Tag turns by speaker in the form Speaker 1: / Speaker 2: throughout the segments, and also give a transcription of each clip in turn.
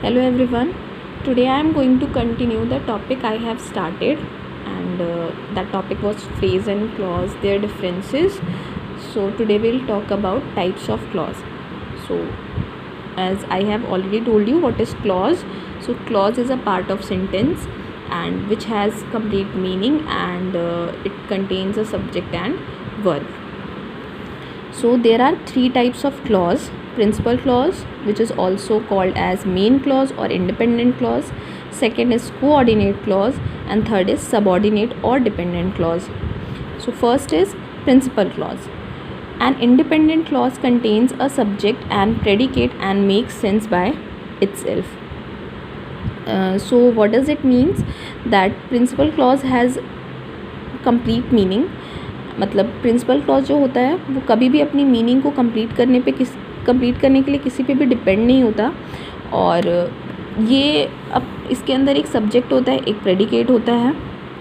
Speaker 1: Hello everyone. Today I am going to continue the topic I have started, and that topic was phrase and clause, their differences. So today we'll talk about types of clause. So as I have already told you what is clause. So clause is a part of sentence and which has complete meaning, and it contains a subject and verb. So there are three types of clause: principal clause, which is also called as main clause or independent clause. Second is coordinate clause, and third is subordinate or dependent clause. So first is principal clause. An independent clause contains a subject and predicate and makes sense by itself. So what does it means? That principal clause has complete meaning. मतलब principal clause जो होता है वो कभी भी अपनी meaning को complete करने के लिए किसी पे भी डिपेंड नहीं होता, और ये अब इसके अंदर एक सब्जेक्ट होता है, एक प्रेडिकेट होता है,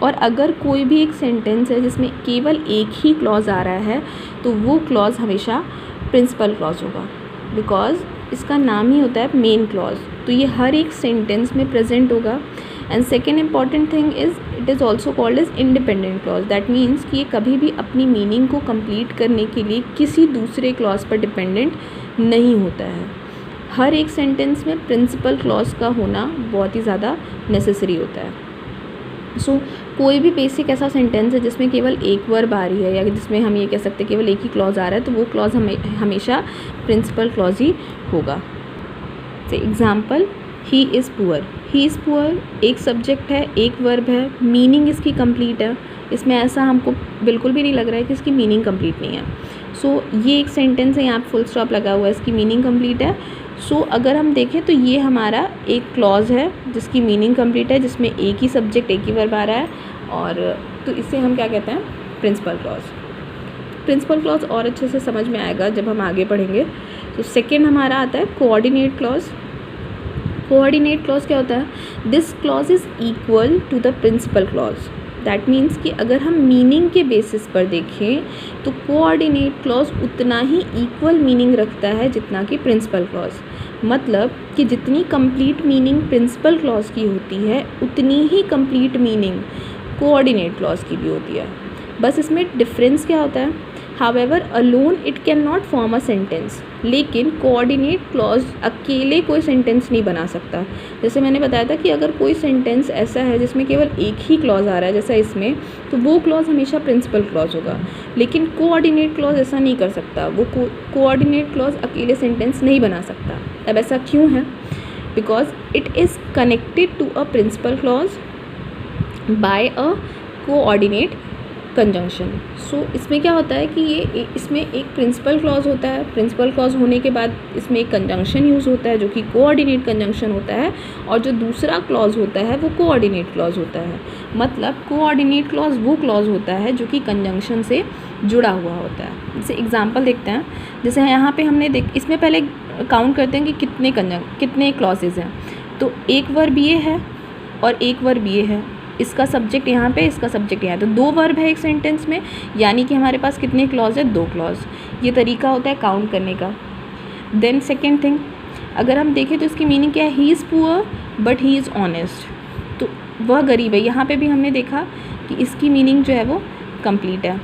Speaker 1: और अगर कोई भी एक सेंटेंस है जिसमें केवल एक ही क्लॉज आ रहा है तो वो क्लॉज हमेशा प्रिंसिपल क्लॉज होगा, बिकॉज इसका नाम ही होता है मेन क्लॉज, तो ये हर एक सेंटेंस में प्रेजेंट होगा. And second important thing is it is also called as independent clause. That means कि ये कभी भी अपनी मीनिंग को कंप्लीट करने के लिए किसी दूसरे क्लॉज पर डिपेंडेंट नहीं होता है. हर एक सेंटेंस में प्रिंसिपल क्लॉज का होना बहुत ही ज़्यादा नेसेसरी होता है. सो कोई भी बेसिक ऐसा सेंटेंस है जिसमें केवल एक वर्ब आ रही है, या जिसमें हम ये कह सकते हैं केवल एक ही क्लॉज आ रहा है, तो वो क्लॉज हमेशा प्रिंसिपल क्लॉज ही होगा. से example, he is poor. He is poor एक सब्जेक्ट है, एक वर्ब है, मीनिंग इसकी कंप्लीट है. इसमें ऐसा हमको बिल्कुल भी नहीं लग रहा है कि इसकी मीनिंग कंप्लीट नहीं है. सो ये एक सेंटेंस है, यहाँ फुल स्टॉप लगा हुआ है, इसकी मीनिंग कंप्लीट है. सो अगर हम देखें तो ये हमारा एक क्लॉज है जिसकी मीनिंग कंप्लीट है, जिसमें एक ही सब्जेक्ट एक ही वर्ब आ रहा है, और तो इसे हम क्या कहते हैं? Principal clause. प्रिंसिपल क्लॉज और अच्छे से समझ में आएगा जब हम आगे पढ़ेंगे. तो सेकेंड हमारा आता है कोऑर्डिनेट क्लॉज. कोऑर्डिनेट क्लॉज क्या होता है? This clause is equal to the principal clause. That means कि अगर हम मीनिंग के बेसिस पर देखें तो कोऑर्डिनेट क्लॉज उतना ही इक्वल मीनिंग रखता है जितना कि प्रिंसिपल क्लॉज. मतलब कि जितनी कंप्लीट मीनिंग प्रिंसिपल क्लॉज की होती है उतनी ही कंप्लीट मीनिंग कोऑर्डिनेट क्लॉज की भी होती है. बस इसमें डिफरेंस क्या होता है? However alone it can not form a sentence. लेकिन कोऑर्डिनेट क्लॉज अकेले कोई सेंटेंस नहीं बना सकता. जैसे मैंने बताया था कि अगर कोई सेंटेंस ऐसा है जिसमें केवल एक ही क्लॉज आ रहा है, जैसा इसमें, तो वो क्लॉज हमेशा प्रिंसिपल क्लॉज होगा. लेकिन कोऑर्डिनेट क्लॉज ऐसा नहीं कर सकता. वो कोऑर्डिनेट क्लॉज अकेले सेंटेंस नहीं बना सकता. अब ऐसा क्यों है? Because it is connected to a principal clause by a coordinate conjunction. So इसमें क्या होता है कि इसमें एक प्रिंसिपल क्लॉज होता है. प्रिंसिपल क्लॉज होने के बाद इसमें एक कंजंक्शन यूज़ होता है जो कि कोऑर्डिनेट कंजंक्शन होता है, और जो दूसरा क्लॉज होता है वो कोऑर्डिनेट क्लॉज होता है. मतलब कोऑर्डिनेट क्लॉज वो क्लॉज होता है जो कि कंजंक्शन से जुड़ा हुआ होता है. जैसे एग्जांपल देखते हैं. जैसे यहाँ पे हमने इसमें पहले काउंट करते हैं कि कितने क्लॉजेज हैं. तो एक वर्ब ये है और एक वर्ब ये है. इसका सब्जेक्ट यहाँ पे, इसका सब्जेक्ट यहाँ, तो दो वर्ब है एक सेंटेंस में, यानी कि हमारे पास कितने क्लॉज है? दो क्लॉज. ये तरीका होता है काउंट करने का. देन सेकेंड थिंग, अगर हम देखें तो इसकी मीनिंग क्या है? He is poor but he is honest. तो वह गरीब है. यहाँ पे भी हमने देखा कि इसकी मीनिंग जो है वो कंप्लीट है.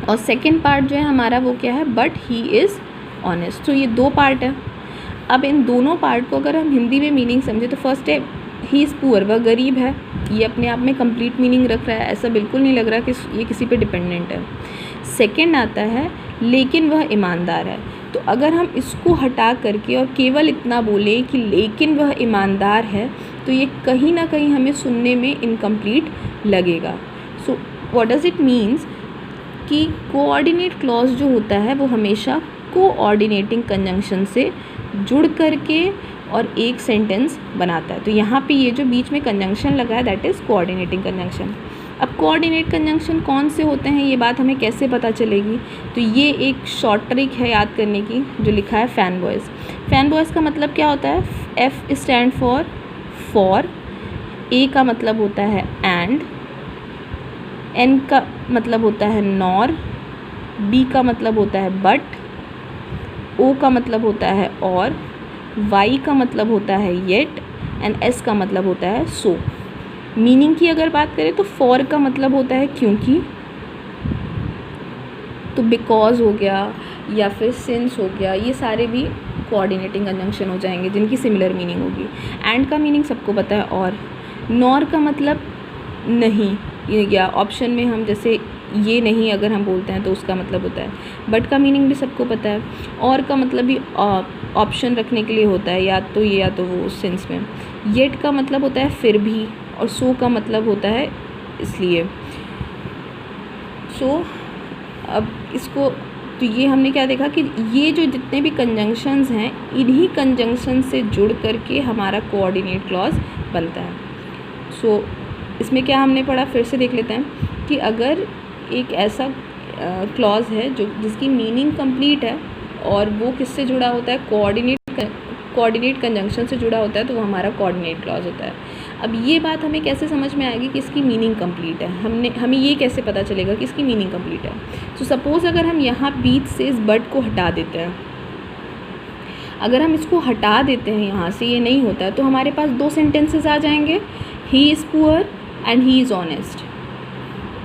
Speaker 1: और सेकेंड पार्ट जो है हमारा वो क्या है? But he is honest. तो ये दो पार्ट है. अब इन दोनों पार्ट को अगर हम हिंदी में मीनिंग समझे तो फर्स्ट है ही इज़ पुअर, वह गरीब है. ये अपने आप में कंप्लीट मीनिंग रख रहा है, ऐसा बिल्कुल नहीं लग रहा कि ये किसी पे डिपेंडेंट है. सेकंड आता है लेकिन वह ईमानदार है. तो अगर हम इसको हटा करके और केवल इतना बोलें कि लेकिन वह ईमानदार है, तो ये कहीं ना कहीं हमें सुनने में इनकम्प्लीट लगेगा. So what does it means कि कोऑर्डिनेट क्लॉज जो होता है वो हमेशा कोऑर्डिनेटिंग कंजंक्शन से जुड़ करके और एक सेंटेंस बनाता है. तो यहाँ पे ये जो बीच में कंजंक्शन लगा है दैट इज़ कोऑर्डिनेटिंग कंजंक्शन. अब कोऑर्डिनेट कंजंक्शन कौन से होते हैं ये बात हमें कैसे पता चलेगी? तो ये एक शॉर्ट ट्रिक है याद करने की, जो लिखा है फैन वॉइस. फैन वॉइस का मतलब क्या होता है? एफ स्टैंड फॉर, ए का मतलब होता है एंड, एन का मतलब होता है नॉर, बी का मतलब होता है बट, ओ का मतलब होता है और, वाई का मतलब होता है येट एंड एस का मतलब होता है सो। मीनिंग की अगर बात करें तो फॉर का मतलब होता है क्योंकि, तो बिकॉज हो गया या फिर सिंस हो गया, ये सारे भी कोऑर्डिनेटिंग कंजंक्शन हो जाएंगे जिनकी सिमिलर मीनिंग होगी। एंड का मीनिंग सबको पता है और। नॉर का मतलब नहीं, ये या ऑप्शन में हम जैसे ये नहीं अगर हम बोलते हैं तो उसका मतलब होता है। बट का मीनिंग भी सबको पता है। और का मतलब भी ऑप्शन रखने के लिए होता है, या तो ये या तो वो, उस सेंस में। येट का मतलब होता है फिर भी, और सो का मतलब होता है इसलिए। सो अब इसको, तो ये हमने क्या देखा कि ये जो जितने भी कंजंक्शंस हैं, इन्हीं कंजंक्शन से जुड़ करके हमारा कोऑर्डिनेट क्लॉज बनता है। सो इसमें क्या हमने पढ़ा, फिर से देख लेते हैं कि अगर एक ऐसा क्लॉज है जो जिसकी मीनिंग कंप्लीट है और वो किससे जुड़ा होता है, कोऑर्डिनेट कंजंक्शन से जुड़ा होता है, तो वो हमारा कोऑर्डिनेट क्लॉज होता है। अब ये बात हमें कैसे समझ में आएगी कि इसकी मीनिंग कंप्लीट है, हमें ये कैसे पता चलेगा कि इसकी मीनिंग कंप्लीट है। तो सपोज़ अगर हम यहाँ बीच से इस बट को हटा देते हैं, अगर हम इसको हटा देते हैं यहाँ से, ये नहीं होता है, तो हमारे पास दो सेंटेंसेस आ जाएंगे, he is poor and he is honest.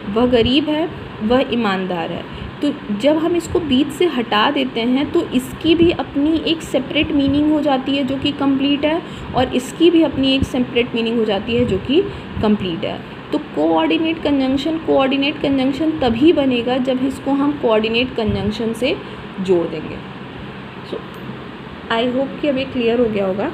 Speaker 1: वह गरीब है, वह ईमानदार है। तो जब हम इसको बीच से हटा देते हैं तो इसकी भी अपनी एक सेपरेट मीनिंग हो जाती है जो कि कंप्लीट है, और इसकी भी अपनी एक सेपरेट मीनिंग हो जाती है जो कि कंप्लीट है। तो कोऑर्डिनेट कंजंक्शन तभी बनेगा जब इसको हम कोऑर्डिनेट कंजंक्शन से जोड़ देंगे। सो आई होप कि अब ये क्लियर हो गया होगा।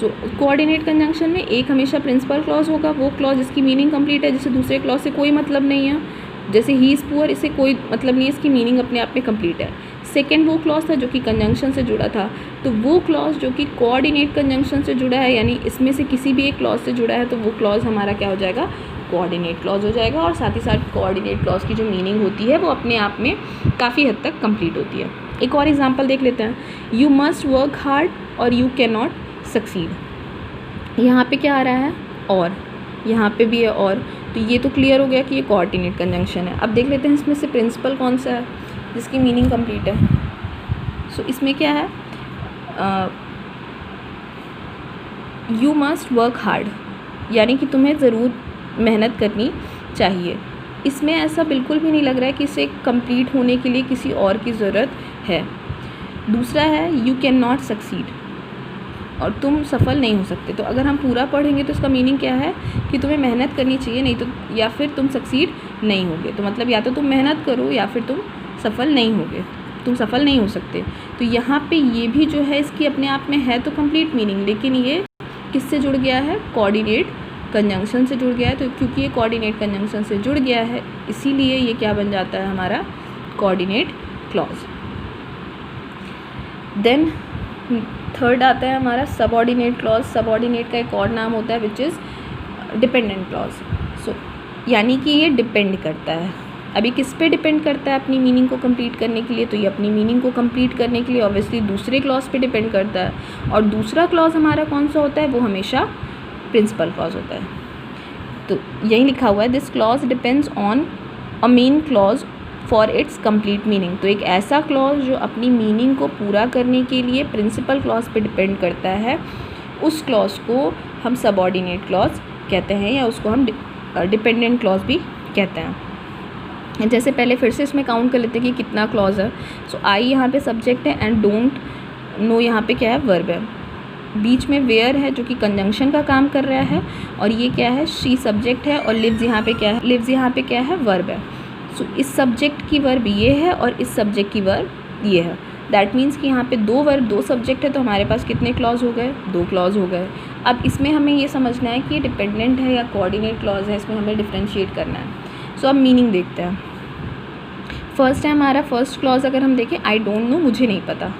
Speaker 1: तो कोऑर्डिनेट कंजंक्शन में एक हमेशा प्रिंसिपल क्लॉज होगा, वो क्लॉज जिसकी मीनिंग कंप्लीट है, जिसे दूसरे क्लॉज से कोई मतलब नहीं है। जैसे ही इज़ पुअर, इससे कोई मतलब नहीं है, इसकी मीनिंग अपने आप में कंप्लीट है। सेकंड वो क्लॉज था जो कि कंजंक्शन से जुड़ा था, तो वो क्लॉज जो कि कोऑर्डिनेट कंजंक्शन से जुड़ा है, यानी इसमें से किसी भी एक क्लॉज से जुड़ा है, तो वो क्लॉज हमारा क्या हो जाएगा, कोऑर्डिनेट क्लॉज हो जाएगा। और साथ ही साथ कोऑर्डिनेट क्लॉज की जो मीनिंग होती है वो अपने आप में काफ़ी हद तक कंप्लीट होती है। एक और एग्जाम्पल देख लेते हैं, यू मस्ट वर्क हार्ड और यू कैन नॉट सक्सीड। यहाँ पे क्या आ रहा है, और यहाँ पे भी है और, तो ये तो क्लियर हो गया कि ये कोऑर्डिनेट कंजंक्शन है। अब देख लेते हैं इसमें से प्रिंसिपल कौन सा है जिसकी मीनिंग कंप्लीट है। सो इसमें क्या है, यू मस्ट वर्क हार्ड, यानी कि तुम्हें ज़रूर मेहनत करनी चाहिए। इसमें ऐसा बिल्कुल भी नहीं लग रहा है कि इसे कंप्लीट होने के लिए किसी और की ज़रूरत है। दूसरा है यू कैन नॉट सक्सीड, और तुम सफल नहीं हो सकते। तो अगर हम पूरा पढ़ेंगे तो इसका मीनिंग क्या है कि तुम्हें मेहनत करनी चाहिए, नहीं तो या फिर तुम सक्सीड नहीं होगे। तो मतलब या तो तुम मेहनत करो या फिर तुम सफल नहीं होगे, तुम सफल नहीं हो सकते। तो यहाँ पे ये भी जो है इसकी अपने आप में है तो कंप्लीट मीनिंग, लेकिन ये किससे जुड़ गया है, कोऑर्डिनेट कंजंक्शन से जुड़ गया है। तो क्योंकि ये कोऑर्डिनेट कंजंक्शन से जुड़ गया है, इसीलिए ये क्या बन जाता है, हमारा कोऑर्डिनेट क्लॉज। देन थर्ड आता है हमारा सबऑर्डिनेट क्लॉज। सबऑर्डिनेट का एक और नाम होता है विच इज़ डिपेंडेंट क्लॉज। सो यानी कि ये डिपेंड करता है। अभी किस पे डिपेंड करता है अपनी मीनिंग को कंप्लीट करने के लिए, तो ये अपनी मीनिंग को कंप्लीट करने के लिए ऑब्वियसली दूसरे क्लॉज पे डिपेंड करता है। और दूसरा क्लॉज हमारा कौन सा होता है, वो हमेशा प्रिंसिपल क्लॉज होता है। तो यही लिखा हुआ है, this clause depends on a main clause for its complete meaning. तो एक ऐसा क्लॉज जो अपनी मीनिंग को पूरा करने के लिए प्रिंसिपल क्लॉज पे डिपेंड करता है, उस क्लॉज को हम सबऑर्डिनेट क्लॉज कहते हैं, या उसको हम डिपेंडेंट क्लॉज भी कहते हैं। जैसे पहले फिर से इसमें काउंट कर लेते हैं कि कितना क्लॉज है। सो आई यहाँ पे सब्जेक्ट है एंड डोंट नो यहाँ पे क्या है, वर्ब है। बीच में वेयर है जो कि कंजंक्शन का काम कर रहा है, और ये क्या है, शी सब्जेक्ट है, और लिव्स यहाँ पे क्या है, लिव्स यहाँ पे क्या है, वर्ब है। सो इस सब्जेक्ट की वर्ब ये है और इस सब्जेक्ट की वर्ब ये है। दैट मीन्स कि यहाँ पे दो वर्ब दो सब्जेक्ट है, तो हमारे पास कितने क्लॉज हो गए, दो क्लॉज हो गए। अब इसमें हमें ये समझना है कि ये डिपेंडेंट है या कोऑर्डिनेट क्लॉज है, इसमें हमें डिफ्रेंशिएट करना है। सो अब मीनिंग देखते हैं। फर्स्ट है हमारा फर्स्ट क्लॉज, अगर हम देखें आई डोंट नो, मुझे नहीं पता।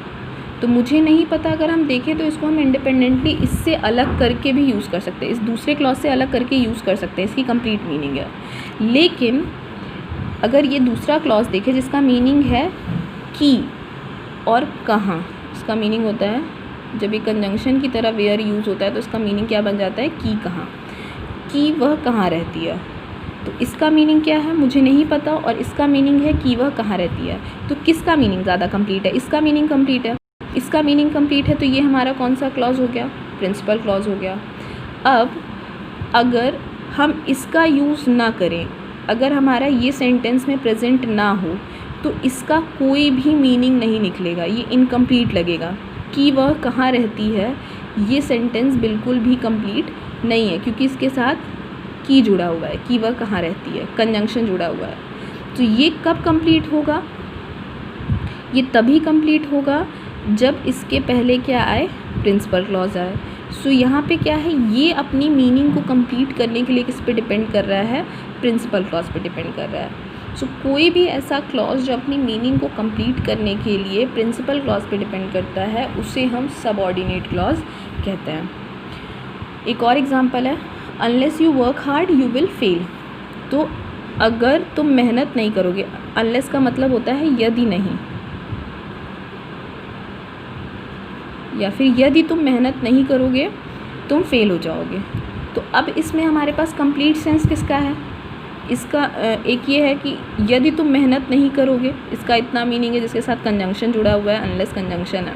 Speaker 1: तो मुझे नहीं पता अगर हम देखें तो इसको हम इंडिपेंडेंटली इससे अलग करके भी यूज़ कर सकते हैं, इस दूसरे क्लॉज से अलग करके यूज़ कर सकते हैं, इसकी कंप्लीट मीनिंग है। लेकिन अगर ये दूसरा क्लॉज देखें जिसका मीनिंग है की और कहाँ, इसका मीनिंग होता है जब ये कंजंक्शन की तरह वेयर यूज़ होता है तो इसका मीनिंग क्या बन जाता है, की कहाँ, की वह कहाँ रहती है। तो इसका मीनिंग क्या है, मुझे नहीं पता, और इसका मीनिंग है कि वह कहाँ रहती है। तो किसका मीनिंग ज़्यादा कंप्लीट है, इसका मीनिंग कंप्लीट है। इसका इसका मीनिंग कंप्लीट है, तो ये हमारा कौन सा क्लॉज हो गया, प्रिंसिपल क्लॉज हो गया। अब अगर हम इसका यूज़ ना करें, अगर हमारा ये सेंटेंस में प्रेजेंट ना हो, तो इसका कोई भी मीनिंग नहीं निकलेगा, ये इनकम्प्लीट लगेगा। कि वह कहाँ रहती है, ये सेंटेंस बिल्कुल भी कंप्लीट नहीं है, क्योंकि इसके साथ की जुड़ा हुआ है, कि वह कहाँ रहती है, कंजंक्शन जुड़ा हुआ है। तो ये कब कंप्लीट होगा, ये तभी कंप्लीट होगा जब इसके पहले क्या आए, प्रिंसिपल क्लॉज आए। सो यहाँ पे क्या है, ये अपनी मीनिंग को कंप्लीट करने के लिए किस पे डिपेंड कर रहा है, प्रिंसिपल क्लॉज पे डिपेंड कर रहा है। सो कोई भी ऐसा क्लॉज जो अपनी मीनिंग को कंप्लीट करने के लिए प्रिंसिपल क्लॉज पे डिपेंड करता है, उसे हम सबऑर्डिनेट क्लॉज कहते हैं। एक और एग्जांपल है, unless you work hard you will fail. तो अगर तुम मेहनत नहीं करोगे, अनलेस का मतलब होता है यदि नहीं, या फिर यदि तुम मेहनत नहीं करोगे तुम फेल हो जाओगे। तो अब इसमें हमारे पास कंप्लीट सेंस किसका है, इसका एक ये है कि यदि तुम मेहनत नहीं करोगे, इसका इतना मीनिंग है जिसके साथ कंजंक्शन जुड़ा हुआ है, अनलेस कंजंक्शन है।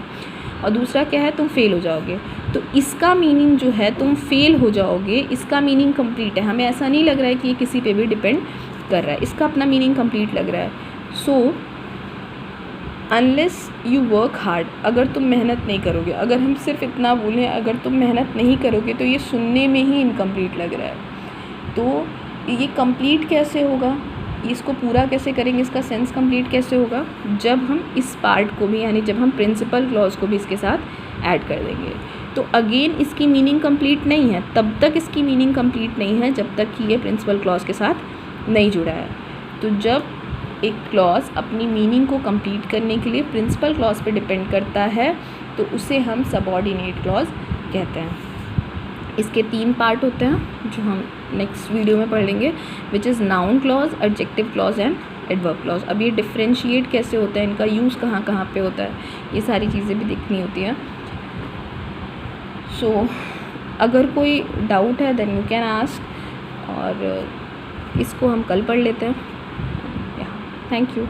Speaker 1: और दूसरा क्या है, तुम फेल हो जाओगे। तो इसका मीनिंग जो है तुम फेल हो जाओगे, इसका मीनिंग कंप्लीट है। हमें ऐसा नहीं लग रहा है कि ये किसी पे भी डिपेंड कर रहा है, इसका अपना मीनिंग कंप्लीट लग रहा है। So unless you work hard, अगर तुम मेहनत नहीं करोगे, अगर हम सिर्फ इतना बोलें अगर तुम मेहनत नहीं करोगे, तो ये सुनने में ही इनकम्प्लीट लग रहा है। तो ये कंप्लीट कैसे होगा, इसको पूरा कैसे करेंगे, इसका सेंस कंप्लीट कैसे होगा, जब हम इस पार्ट को भी, यानी जब हम प्रिंसिपल क्लॉज को भी इसके साथ ऐड कर देंगे। तो अगेन इसकी मीनिंग कंप्लीट नहीं है, तब तक इसकी मीनिंग कंप्लीट नहीं है जब तक कि ये प्रिंसिपल क्लॉज के साथ नहीं जुड़ा है। तो जब एक क्लॉज अपनी मीनिंग को कंप्लीट करने के लिए प्रिंसिपल क्लॉज पे डिपेंड करता है, तो उसे हम सबऑर्डिनेट क्लॉज कहते हैं। इसके 3 पार्ट होते हैं जो हम नेक्स्ट वीडियो में पढ़ लेंगे, which is noun clause, adjective clause and adverb clause. अब ये डिफ्रेंशिएट कैसे होता है, इनका यूज़ कहाँ कहाँ पे होता है, ये सारी चीज़ें भी देखनी होती हैं। सो अगर कोई डाउट है देन यू कैन आस्क, और इसको हम कल पढ़ लेते हैं। Thank you.